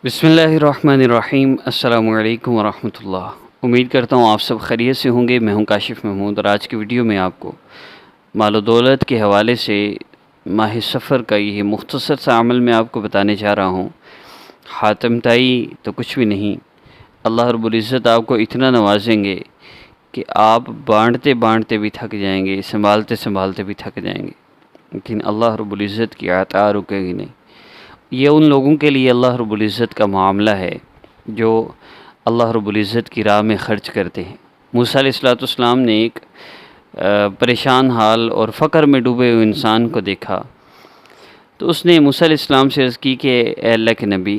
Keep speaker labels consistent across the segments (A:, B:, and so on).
A: بسم اللہ الرحمن الرحیم۔ السلام علیکم ورحمۃ اللہ۔ امید کرتا ہوں آپ سب خیریت سے ہوں گے۔ میں ہوں کاشف محمود، اور آج کی ویڈیو میں آپ کو مال و دولت کے حوالے سے ماہ سفر کا یہ مختصر سا عمل میں آپ کو بتانے جا رہا ہوں۔ حاتم تائی تو کچھ بھی نہیں، اللہ رب العزت آپ کو اتنا نوازیں گے کہ آپ بانٹتے بانٹتے بھی تھک جائیں گے، سنبھالتے سنبھالتے بھی تھک جائیں گے، لیکن اللہ رب العزت کی عطا رکے گی نہیں۔ یہ ان لوگوں کے لیے اللہ رب العزت کا معاملہ ہے جو اللہ رب العزت کی راہ میں خرچ کرتے ہیں۔ موسیٰ علیہ السلام نے ایک پریشان حال اور فقر میں ڈوبے ہوئے انسان کو دیکھا، تو اس نے موسیٰ علیہ السلام سے عرض کی کہ اے اللہ کے نبی،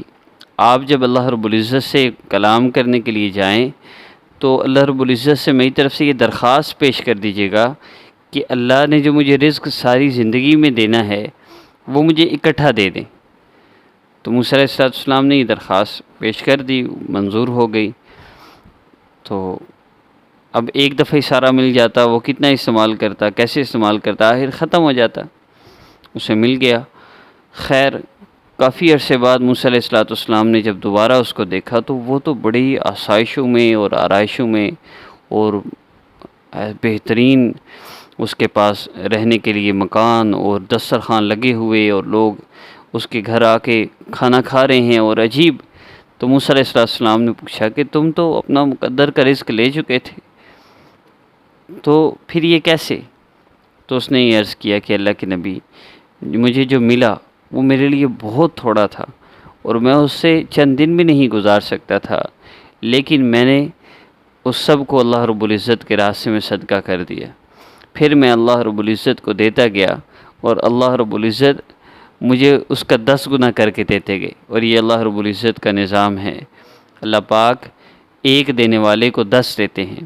A: آپ جب اللہ رب العزت سے کلام کرنے کے لیے جائیں تو اللہ رب العزت سے میری طرف سے یہ درخواست پیش کر دیجیے گا کہ اللہ نے جو مجھے رزق ساری زندگی میں دینا ہے وہ مجھے اکٹھا دے دیں۔ تو موسیٰ علیہ السلام نے یہ درخواست پیش کر دی، منظور ہو گئی۔ تو اب ایک دفعہ سارا مل جاتا، وہ کتنا استعمال کرتا، کیسے استعمال کرتا، آخر ختم ہو جاتا، اسے مل گیا۔ خیر، کافی عرصے بعد موسیٰ علیہ السلام نے جب دوبارہ اس کو دیکھا تو وہ تو بڑی آسائشوں میں اور آرائشوں میں اور بہترین اس کے پاس رہنے کے لیے مکان اور دسترخوان لگے ہوئے، اور لوگ اس کے گھر آ کے کھانا کھا رہے ہیں، اور عجیب۔ تو موسیٰ علیہ السلام نے پوچھا کہ تم تو اپنا مقدر کا رزق لے چکے تھے، تو پھر یہ کیسے؟ تو اس نے یہ عرض کیا کہ اللہ کے نبی، مجھے جو ملا وہ میرے لیے بہت تھوڑا تھا، اور میں اس سے چند دن بھی نہیں گزار سکتا تھا، لیکن میں نے اس سب کو اللہ رب العزت کے راستے میں صدقہ کر دیا۔ پھر میں اللہ رب العزت کو دیتا گیا، اور اللہ رب العزت مجھے اس کا 10 گنا کر کے دیتے گئے، اور یہ اللہ رب العزت کا نظام ہے۔ اللہ پاک ایک دینے والے کو 10 دیتے ہیں،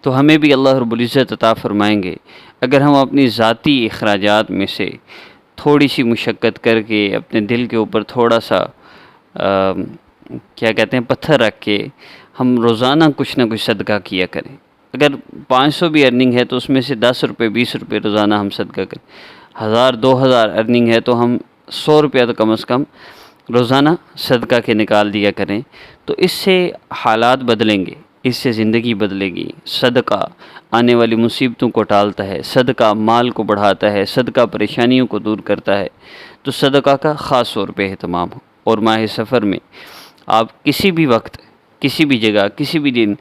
A: تو ہمیں بھی اللہ رب العزت عطا فرمائیں گے اگر ہم اپنی ذاتی اخراجات میں سے تھوڑی سی مشقت کر کے اپنے دل کے اوپر تھوڑا سا پتھر رکھ کے ہم روزانہ کچھ نہ کچھ صدقہ کیا کریں۔ اگر 500 بھی ارننگ ہے تو اس میں سے 10 روپے 20 روپے روزانہ ہم صدقہ کریں۔ 1000 2000 ارننگ ہے تو ہم 100 روپیہ تو کم از کم روزانہ صدقہ کے نکال دیا کریں، تو اس سے حالات بدلیں گے، اس سے زندگی بدلے گی۔ صدقہ آنے والی مصیبتوں کو ٹالتا ہے، صدقہ مال کو بڑھاتا ہے، صدقہ پریشانیوں کو دور کرتا ہے۔ تو صدقہ کا خاص طور پہ اہتمام ہو، اور ماہ سفر میں آپ کسی بھی وقت، کسی بھی جگہ، کسی بھی دن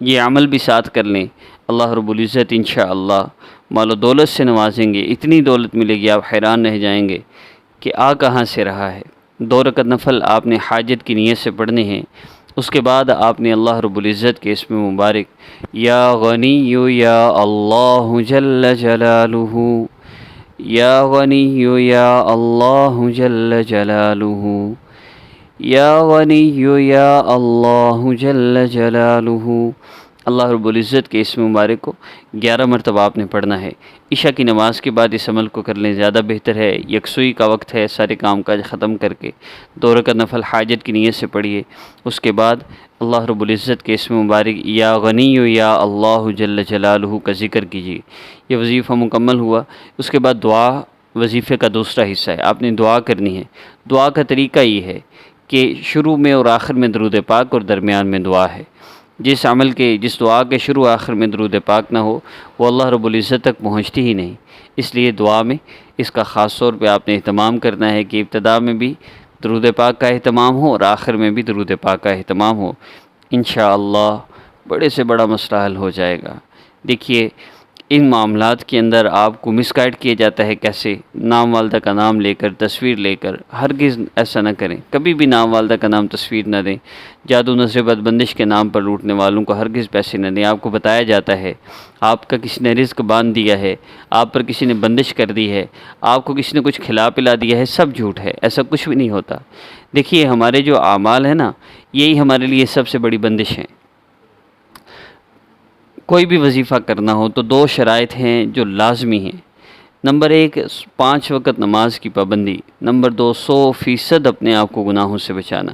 A: یہ عمل بھی ساتھ کر لیں، اللہ رب العزت انشاءاللہ مال و دولت سے نوازیں گے۔ اتنی دولت ملے گی آپ حیران رہ جائیں گے کہ کہاں سے رہا ہے۔ 2 رکعت نفل آپ نے حاجت کی نیت سے پڑھنے ہیں، اس کے بعد آپ نے اللہ رب العزت کے اسم مبارک یا غنی یا اللہ جل جلالہ، یا غنی یا اللہ جل جلالہ، یا غنی یا اللہ جل جلالہ، اللہ رب العزت کے اسم مبارک کو 11 مرتبہ آپ نے پڑھنا ہے۔ عشاء کی نماز کے بعد اس عمل کو کر لیں، زیادہ بہتر ہے۔ یکسوئی کا وقت ہے، سارے کام کاج ختم کر کے 2 رکعت نفل حاجت کی نیت سے پڑھیے۔ اس کے بعد اللہ رب العزت کے اسم مبارک یا غنی یا اللہ جل جلالہ کا ذکر کیجیے۔ یہ وظیفہ مکمل ہوا۔ اس کے بعد دعا وظیفے کا دوسرا حصہ ہے، آپ نے دعا کرنی ہے۔ دعا کا طریقہ یہ ہے کہ شروع میں اور آخر میں درود پاک اور درمیان میں دعا ہے۔ جس دعا کے شروع آخر میں درود پاک نہ ہو وہ اللہ رب العزت تک پہنچتی ہی نہیں، اس لیے دعا میں اس کا خاص طور پہ آپ نے اہتمام کرنا ہے کہ ابتدا میں بھی درود پاک کا اہتمام ہو اور آخر میں بھی درود پاک کا اہتمام ہو۔ انشاءاللہ بڑے سے بڑا مسئلہ حل ہو جائے گا۔ دیکھیے، ان معاملات کے اندر آپ کو مس گائیڈ کیا جاتا ہے، کیسے؟ نام والدہ کا نام لے کر، تصویر لے کر، ہرگز ایسا نہ کریں، کبھی بھی نام والدہ کا نام تصویر نہ دیں۔ جادو نظر بد بندش کے نام پر لوٹنے والوں کو ہرگز پیسے نہ دیں۔ آپ کو بتایا جاتا ہے آپ کا کسی نے رزق باندھ دیا ہے، آپ پر کسی نے بندش کر دی ہے، آپ کو کسی نے کچھ کھلا پلا دیا ہے، سب جھوٹ ہے، ایسا کچھ بھی نہیں ہوتا۔ دیکھیے، ہمارے جو اعمال ہیں نا، یہی ہمارے لیے سب سے بڑی بندش ہیں۔ کوئی بھی وظیفہ کرنا ہو تو 2 شرائط ہیں جو لازمی ہیں۔ نمبر 1 5 وقت نماز کی پابندی، نمبر 2 100% اپنے آپ کو گناہوں سے بچانا۔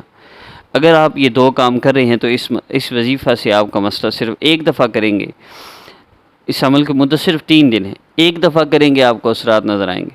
A: اگر آپ یہ 2 کام کر رہے ہیں تو اس وظیفہ سے آپ کا مسئلہ صرف ایک دفعہ کریں گے، اس عمل کی مدت صرف 3 دن ہے، ایک دفعہ کریں گے آپ کو اثرات نظر آئیں گے۔